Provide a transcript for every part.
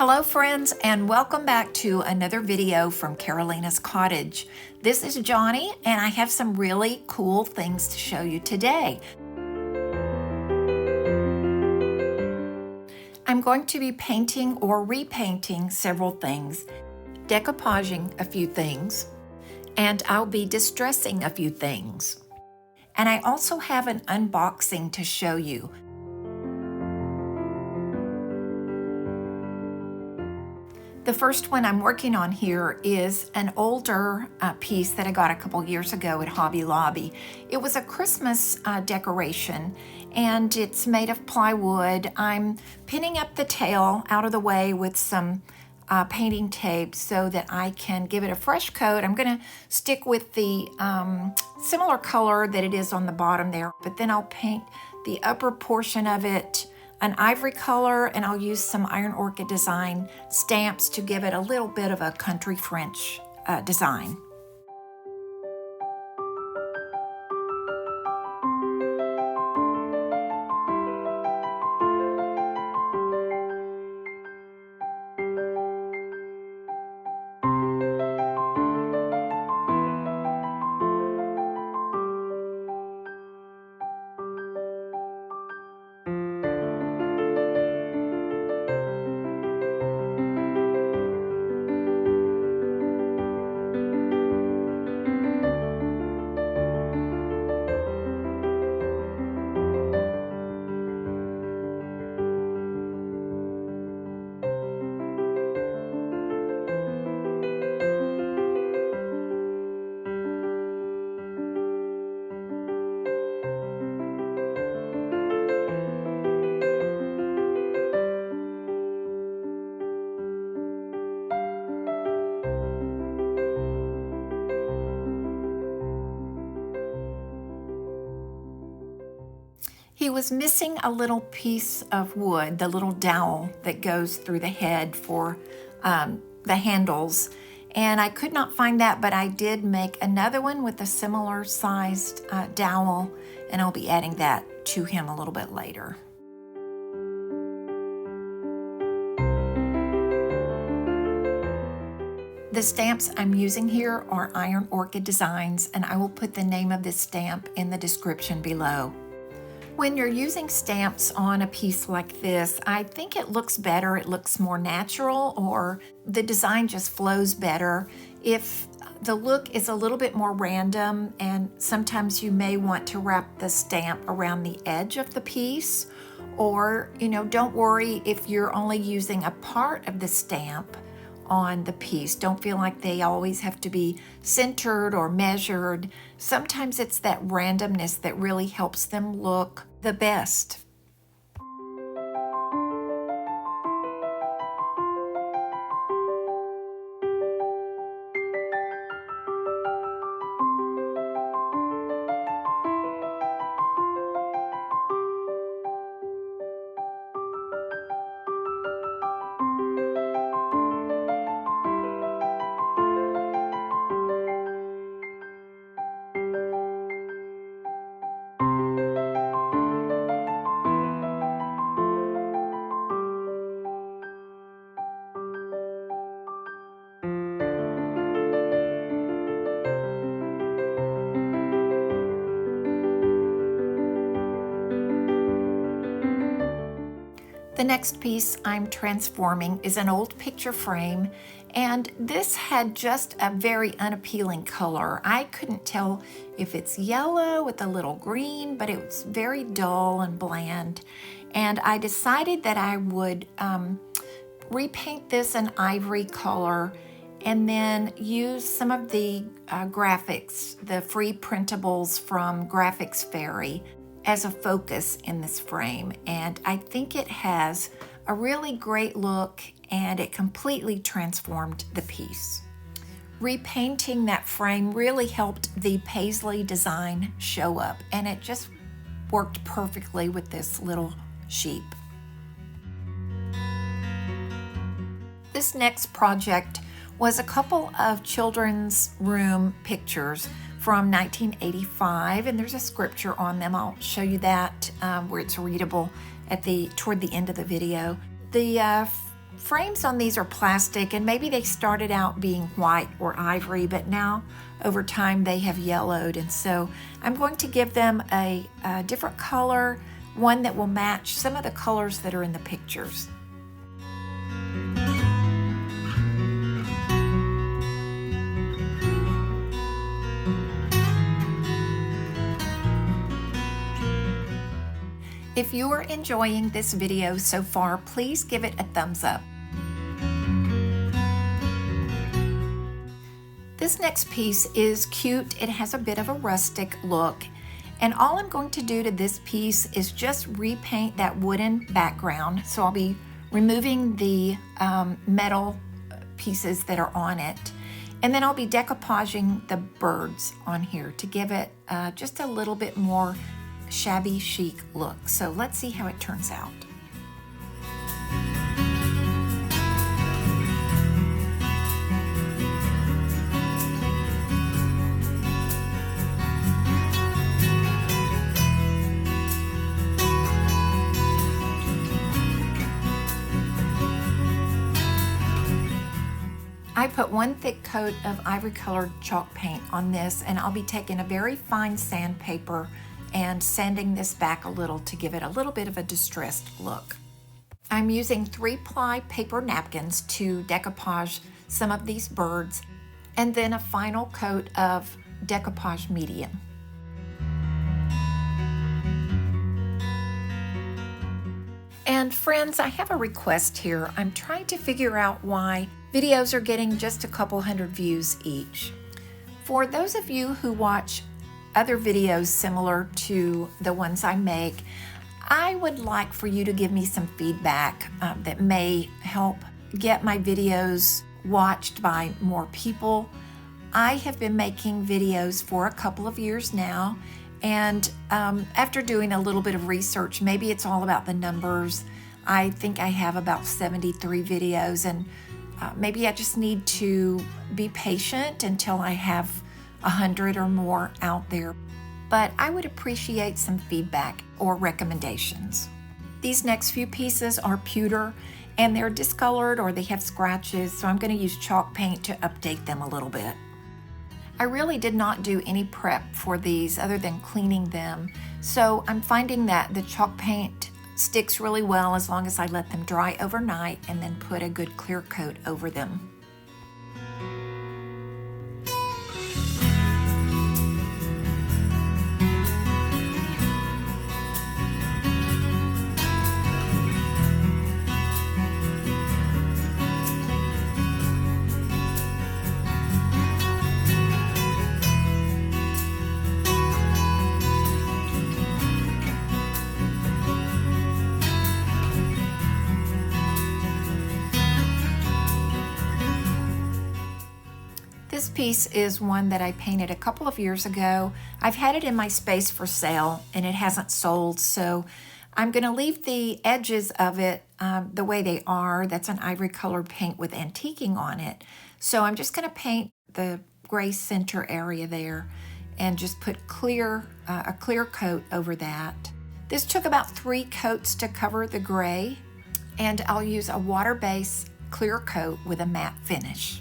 Hello friends, and welcome back to another video from Carolina's Cottage. This is Johnny and I have some really cool things to show you today. I'm going to be painting or repainting several things, decopaging a few things, and I'll be distressing a few things. And I also have an unboxing to show you. The first one I'm working on here is an older piece that I got a couple years ago at Hobby Lobby. It was a Christmas decoration and it's made of plywood. I'm pinning up the tail out of the way with some painting tape so that I can give it a fresh coat. I'm gonna stick with the similar color that it is on the bottom there, but then I'll paint the upper portion of it an ivory color, and I'll use some Iron Orchid Design stamps to give it a little bit of a country French design. He was missing a little piece of wood, the little dowel that goes through the head for the handles. And I could not find that, but I did make another one with a similar sized dowel, and I'll be adding that to him a little bit later. The stamps I'm using here are Iron Orchid Designs, and I will put the name of this stamp in the description below. When you're using stamps on a piece like this, I think it looks better, it looks more natural, or the design just flows better if the look is a little bit more random, and sometimes you may want to wrap the stamp around the edge of the piece, or, don't worry if you're only using a part of the stamp on the piece. Don't feel like they always have to be centered or measured. Sometimes it's that randomness that really helps them look the best. The next piece I'm transforming is an old picture frame, and this had just a very unappealing color. I couldn't tell if it's yellow with a little green, but it was very dull and bland. And I decided that I would repaint this an ivory color and then use some of the graphics, the free printables from Graphics Fairy, as a focus in this frame, and I think it has a really great look and it completely transformed the piece. Repainting that frame really helped the paisley design show up, and it just worked perfectly with this little sheep. This next project was a couple of children's room pictures from 1985, and there's a scripture on them. I'll show you that where it's readable toward the end of the video. The frames on these are plastic, and maybe they started out being white or ivory, but now over time they have yellowed, and so I'm going to give them a different color, one that will match some of the colors that are in the pictures. If you are enjoying this video so far, please give it a thumbs up. This next piece is cute. It has a bit of a rustic look, and all I'm going to do to this piece is just repaint that wooden background. So I'll be removing the metal pieces that are on it, and then I'll be decoupaging the birds on here to give it just a little bit more shabby chic look. So let's see how it turns out. I put one thick coat of ivory colored chalk paint on this, and I'll be taking a very fine sandpaper and sanding this back a little to give it a little bit of a distressed look. I'm using 3-ply paper napkins to decoupage some of these birds, and then a final coat of decoupage medium. And friends, I have a request here. I'm trying to figure out why videos are getting just a couple hundred views each. For those of you who watch other videos similar to the ones I make, I would like for you to give me some feedback that may help get my videos watched by more people. I have been making videos for a couple of years now, and after doing a little bit of research, maybe it's all about the numbers. I think I have about 73 videos, and maybe I just need to be patient until I have 100 or more out there. But I would appreciate some feedback or recommendations. These next few pieces are pewter, and they're discolored or they have scratches, so I'm going to use chalk paint to update them a little bit. I really did not do any prep for these other than cleaning them, so I'm finding that the chalk paint sticks really well as long as I let them dry overnight and then put a good clear coat over them. This piece is one that I painted a couple of years ago. I've had it in my space for sale and it hasn't sold, so I'm going to leave the edges of it the way they are. That's an ivory colored paint with antiquing on it. So I'm just going to paint the gray center area there and just put a clear coat over that. This took about 3 coats to cover the gray, and I'll use a water-based clear coat with a matte finish.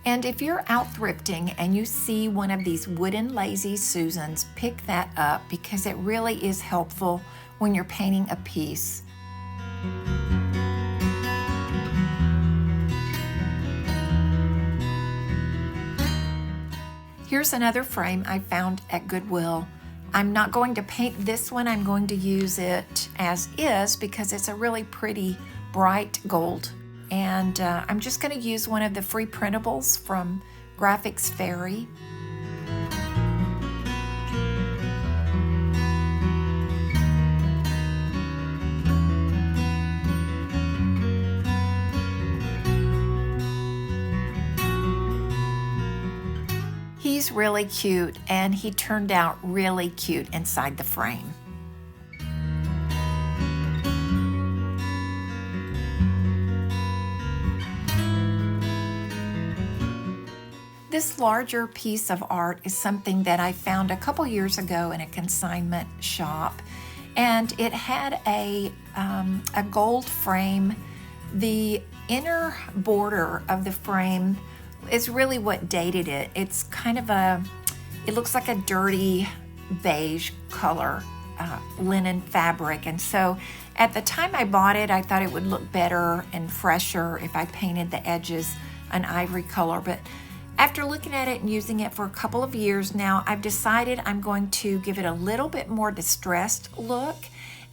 And if you're out thrifting and you see one of these wooden Lazy Susans, pick that up because it really is helpful when you're painting a piece. Here's another frame I found at Goodwill. I'm not going to paint this one. I'm going to use it as is because it's a really pretty bright gold. And I'm just going to use one of the free printables from Graphics Fairy. He's really cute, and he turned out really cute inside the frame. This larger piece of art is something that I found a couple years ago in a consignment shop, and it had a gold frame. The inner border of the frame is really what dated it. It's kind of it looks like a dirty beige color linen fabric, and so at the time I bought it, I thought it would look better and fresher if I painted the edges an ivory color, but after looking at it and using it for a couple of years now, I've decided I'm going to give it a little bit more distressed look,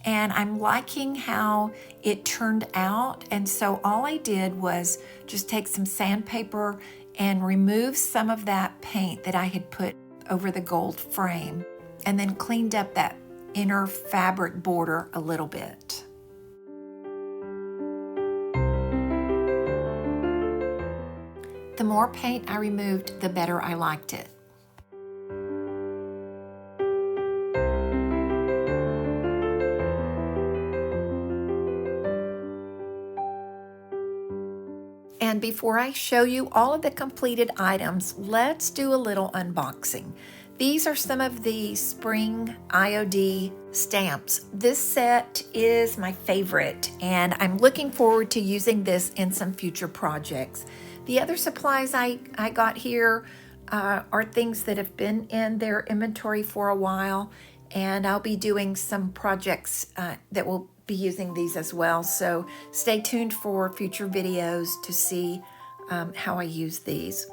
and I'm liking how it turned out. And so all I did was just take some sandpaper and remove some of that paint that I had put over the gold frame, and then cleaned up that inner fabric border a little bit. The more paint I removed, the better I liked it. And before I show you all of the completed items, let's do a little unboxing. These are some of the spring IOD stamps. This set is my favorite, and I'm looking forward to using this in some future projects. The other supplies I got here are things that have been in their inventory for a while, and I'll be doing some projects that will be using these as well. So stay tuned for future videos to see how I use these.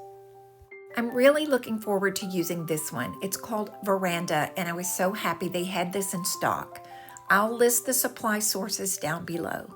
I'm really looking forward to using this one. It's called Veranda, and I was so happy they had this in stock. I'll list the supply sources down below.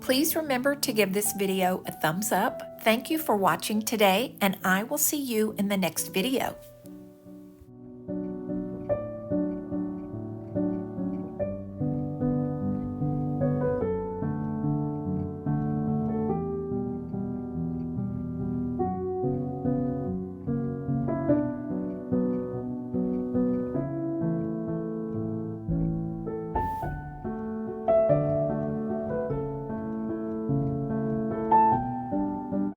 Please remember to give this video a thumbs up. Thank you for watching today, and I will see you in the next video.